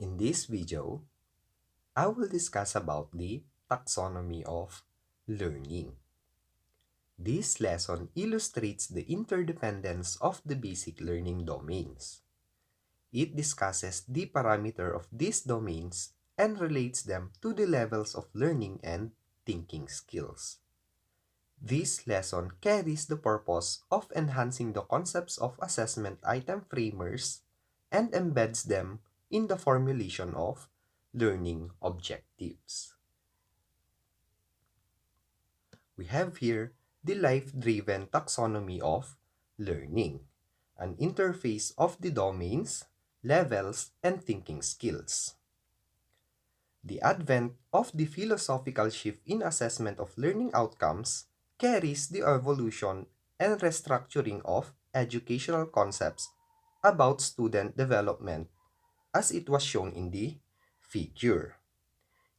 In this video, I will discuss about the taxonomy of learning. This lesson illustrates the interdependence of the basic learning domains. It discusses the parameter of these domains and relates them to the levels of learning and thinking skills. This lesson carries the purpose of enhancing the concepts of assessment item framers and embeds them in the formulation of learning objectives. We have here the life-driven taxonomy of learning, an interface of the domains, levels, and thinking skills. The advent of the philosophical shift in assessment of learning outcomes carries the evolution and restructuring of educational concepts about student development, as it was shown in the figure.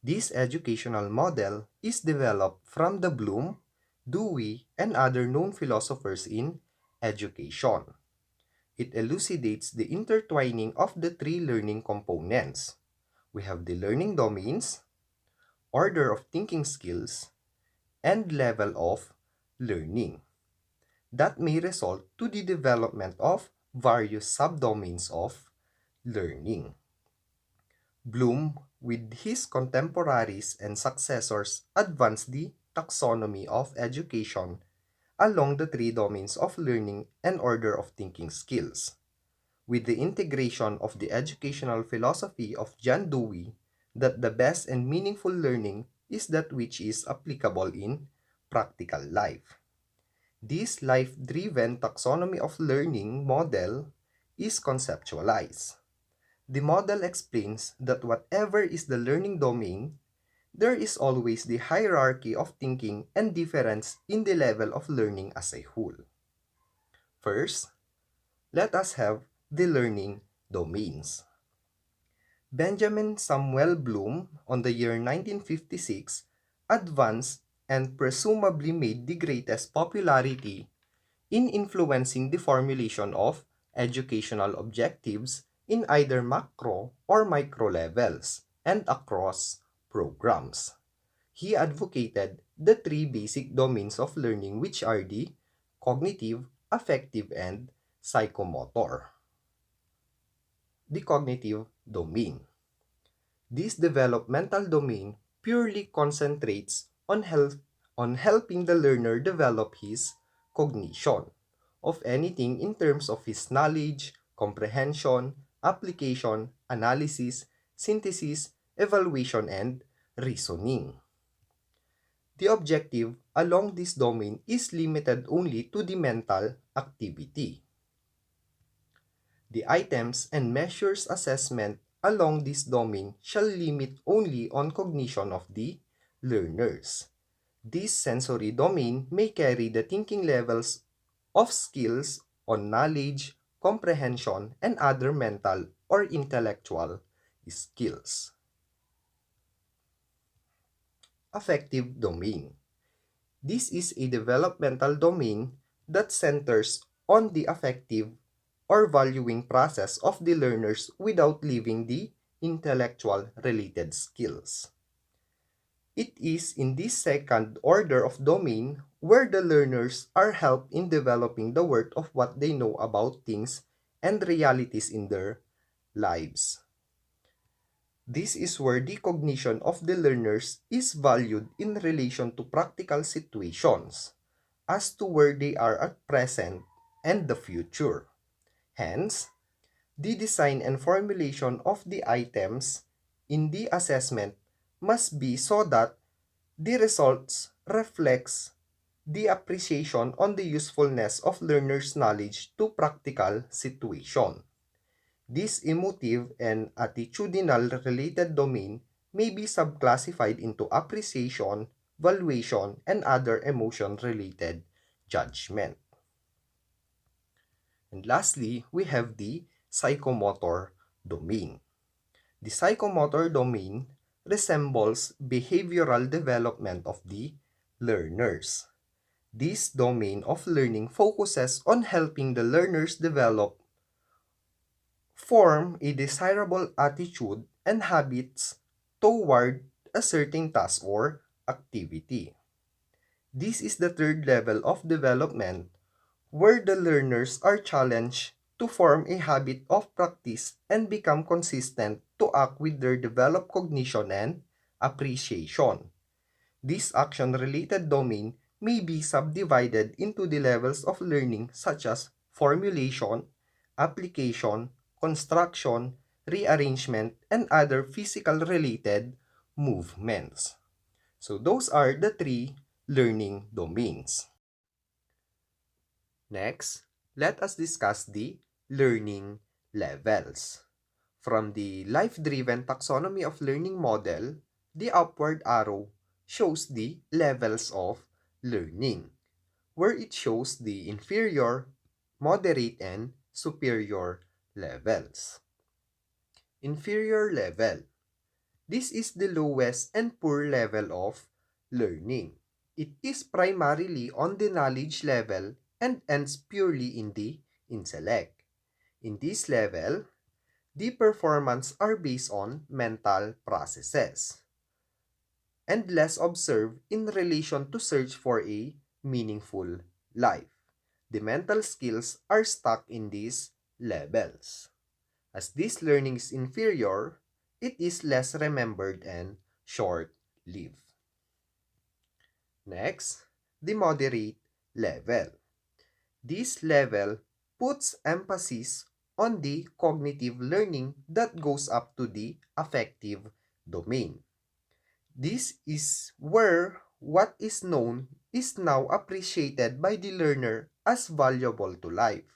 This educational model is developed from the Bloom, Dewey, and other known philosophers in education. It elucidates the intertwining of the three learning components. We have the learning domains, order of thinking skills, and level of learning that may result to the development of various subdomains of learning. Bloom, with his contemporaries and successors, advanced the taxonomy of education along the three domains of learning and order of thinking skills. With the integration of the educational philosophy of John Dewey, that the best and meaningful learning is that which is applicable in practical life. This life-driven taxonomy of learning model is conceptualized. The model explains that whatever is the learning domain, there is always the hierarchy of thinking and difference in the level of learning as a whole. First, let us have the learning domains. Benjamin Samuel Bloom, on the year 1956, advanced and presumably made the greatest popularity in influencing the formulation of educational objectives in either macro or micro levels and across programs. He advocated the three basic domains of learning, which are the cognitive, affective, and psychomotor. The cognitive domain. This developmental domain purely concentrates on helping the learner develop his cognition of anything in terms of his knowledge, comprehension, application, analysis, synthesis, evaluation, and reasoning. The objective along this domain is limited only to the mental activity. The items and measures assessment along this domain shall limit only on cognition of the learners. This sensory domain may carry the thinking levels of skills on knowledge, comprehension, and other mental or intellectual skills. Affective domain. This is a developmental domain that centers on the affective or valuing process of the learners without leaving the intellectual related skills. It is in this second order of domain where the learners are helped in developing the worth of what they know about things and realities in their lives. This is where the cognition of the learners is valued in relation to practical situations as to where they are at present and the future. Hence, the design and formulation of the items in the assessment must be so that the results reflects the appreciation on the usefulness of learners' knowledge to practical situation. This emotive and attitudinal related domain may be subclassified into appreciation, valuation, and other emotion-related judgment. And lastly, we have the psychomotor domain. The psychomotor domain resembles behavioral development of the learners. This domain of learning focuses on helping the learners develop form a desirable attitude and habits toward a certain task or activity. This is the third level of development where the learners are challenged to form a habit of practice and become consistent to act with their developed cognition and appreciation. This action-related domain may be subdivided into the levels of learning such as formulation, application, construction, rearrangement, and other physical-related movements. So those are the three learning domains. Next, let us discuss the learning levels. From the life-driven taxonomy of learning model, the upward arrow shows the levels of learning, where it shows the inferior, moderate, and superior levels. Inferior level. This is the lowest and poor level of learning. It is primarily on the knowledge level and ends purely in the intellect. In this level, the performance are based on mental processes and less observed in relation to search for a meaningful life. The mental skills are stuck in these levels. As this learning is inferior, it is less remembered and short-lived. Next, the moderate level. This level puts emphasis on the cognitive learning that goes up to the affective domain. This is where what is known is now appreciated by the learner as valuable to life.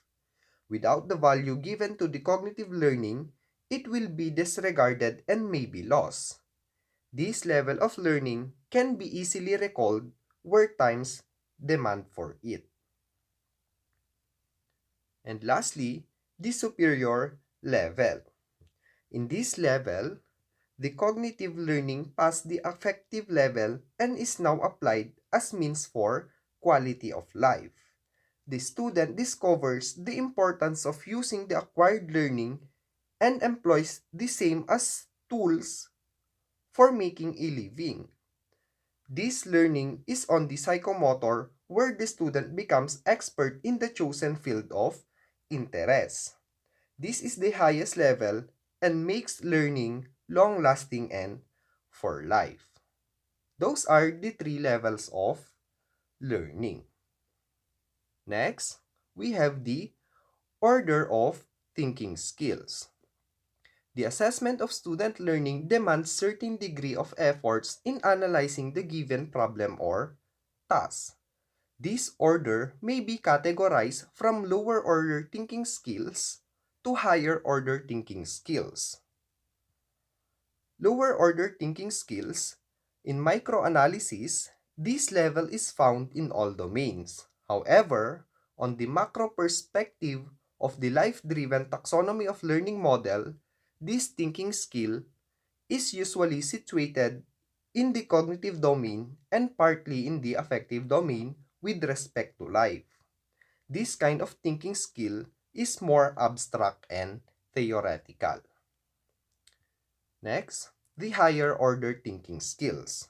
Without the value given to the cognitive learning, it will be disregarded and may be lost. This level of learning can be easily recalled where times demand for it. And lastly, the superior level. In this level, the cognitive learning passed the affective level and is now applied as means for quality of life. The student discovers the importance of using the acquired learning and employs the same as tools for making a living. This learning is on the psychomotor where the student becomes expert in the chosen field of interest. This is the highest level and makes learning long-lasting and for life. Those are the three levels of learning. Next, we have the order of thinking skills. The assessment of student learning demands certain degree of efforts in analyzing the given problem or task. This order may be categorized from lower order thinking skills to higher order thinking skills. Lower order thinking skills, in microanalysis, this level is found in all domains. However, on the macro perspective of the life-driven taxonomy of learning model, this thinking skill is usually situated in the cognitive domain and partly in the affective domain with respect to life. This kind of thinking skill is more abstract and theoretical. Next, the higher order thinking skills.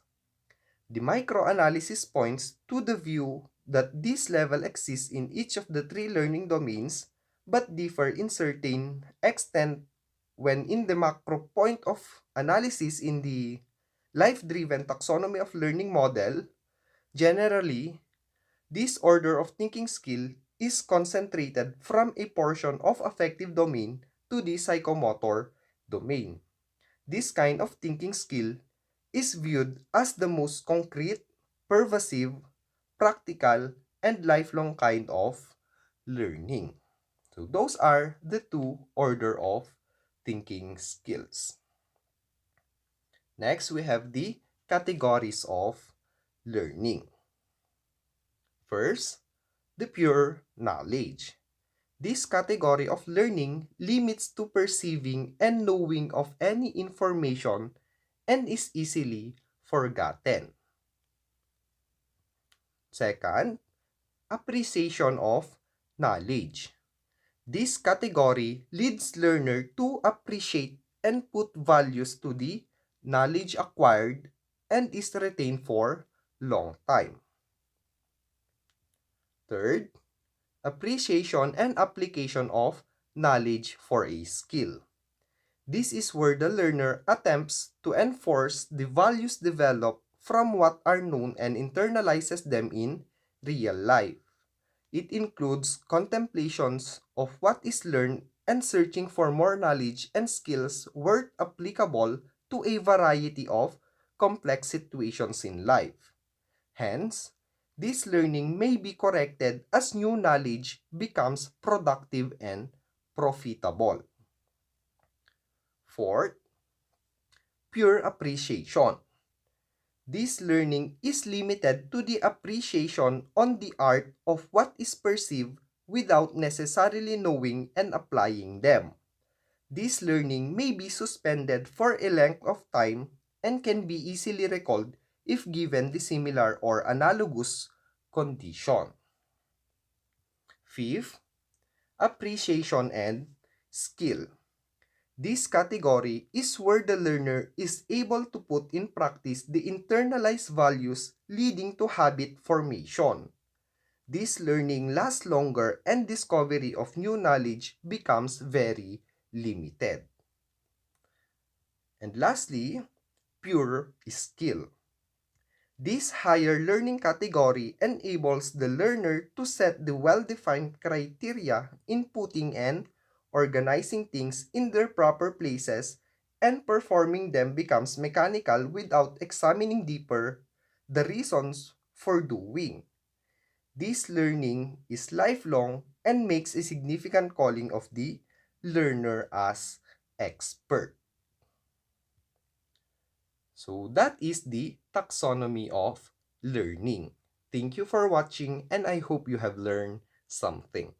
The microanalysis points to the view that this level exists in each of the three learning domains but differ in certain extent when in the macro point of analysis in the life-driven taxonomy of learning model. Generally, this order of thinking skill is concentrated from a portion of affective domain to the psychomotor domain. This kind of thinking skill is viewed as the most concrete, pervasive, practical, and lifelong kind of learning. So those are the two order of thinking skills. Next, we have the categories of learning. First, the pure knowledge. This category of learning limits to perceiving and knowing of any information and is easily forgotten. Second, appreciation of knowledge. This category leads learner to appreciate and put values to the knowledge acquired and is retained for long time. Third, appreciation and application of knowledge for a skill. This is where the learner attempts to enforce the values developed from what are known and internalizes them in real life. It includes contemplations of what is learned and searching for more knowledge and skills were applicable to a variety of complex situations in life. Hence, this learning may be corrected as new knowledge becomes productive and profitable. Fourth, pure appreciation. This learning is limited to the appreciation on the art of what is perceived without necessarily knowing and applying them. This learning may be suspended for a length of time and can be easily recalled if given the similar or analogous condition. Fifth, appreciation and skill. This category is where the learner is able to put in practice the internalized values leading to habit formation. This learning lasts longer and discovery of new knowledge becomes very limited. And lastly, pure skill. This higher learning category enables the learner to set the well-defined criteria in putting and organizing things in their proper places, and performing them becomes mechanical without examining deeper the reasons for doing. This learning is lifelong and makes a significant calling of the learner as expert. So that is the taxonomy of learning. Thank you for watching and I hope you have learned something.